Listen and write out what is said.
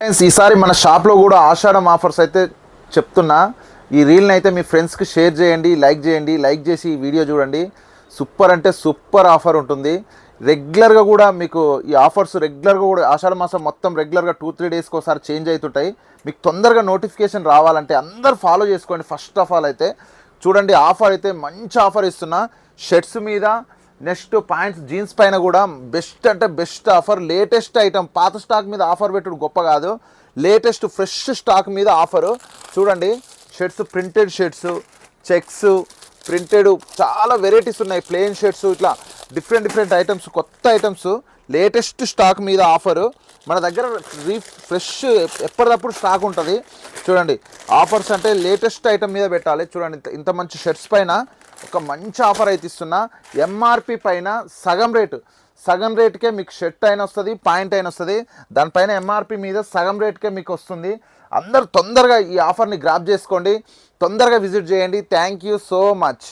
Friends ఈసారి మన షాప్లో కూడా ఆషాఢం ఆఫర్స్ అయితే చెప్తున్నా. ఈ రీల్ని అయితే మీ ఫ్రెండ్స్కి షేర్ చేయండి, లైక్ చేసి ఈ వీడియో చూడండి. సూపర్ అంటే సూపర్ ఆఫర్ ఉంటుంది. రెగ్యులర్గా కూడా మీకు ఈ ఆఫర్స్ రెగ్యులర్గా కూడా ఆషాఢ మాసం మొత్తం రెగ్యులర్గా 2-3 డేస్కి ఒకసారి చేంజ్ అవుతుంటాయి. మీకు తొందరగా నోటిఫికేషన్ రావాలంటే అందరు ఫాలో చేసుకోండి. ఫస్ట్ ఆఫ్ ఆల్ అయితే చూడండి, ఆఫర్ అయితే మంచి ఆఫర్ ఇస్తున్నా. షర్ట్స్ మీద నెక్స్ట్ ప్యాంట్స్ జీన్స్ పైన కూడా బెస్ట్ అంటే బెస్ట్ ఆఫర్. లేటెస్ట్ ఐటమ్, పాత స్టాక్ మీద ఆఫర్ పెట్టుడు గొప్ప కాదు, లేటెస్ట్ ఫ్రెష్ స్టాక్ మీద ఆఫరు. చూడండి shirts, printed shirts, checks, printed చాలా వెరైటీస్ ఉన్నాయి. ప్లెయిన్ షర్ట్స్, ఇట్లా డిఫరెంట్ ఐటమ్స్, కొత్త ఐటమ్స్, లేటెస్ట్ స్టాక్ మీద ఆఫరు. మన దగ్గర ఫ్రెష్ ఎప్పటికప్పుడు స్టాక్ ఉంటుంది. చూడండి ఆఫర్స్ అంటే లేటెస్ట్ ఐటమ్ మీద పెట్టాలి. చూడండి ఇంత మంచి షర్ట్స్ పైన ఒక మంచి ఆఫర్ అయితే ఇస్తున్నా. ఎంఆర్పి పైన సగం రేటుకే మీకు షర్ట్ అయినా వస్తుంది, ప్యాంట్ అయినా వస్తుంది. దానిపైన ఎంఆర్పి మీద సగం రేటుకే మీకు వస్తుంది. అందరు తొందరగా ఈ ఆఫర్ని గ్రాప్ చేసుకోండి, తొందరగా విజిట్ చేయండి. Thank you so much.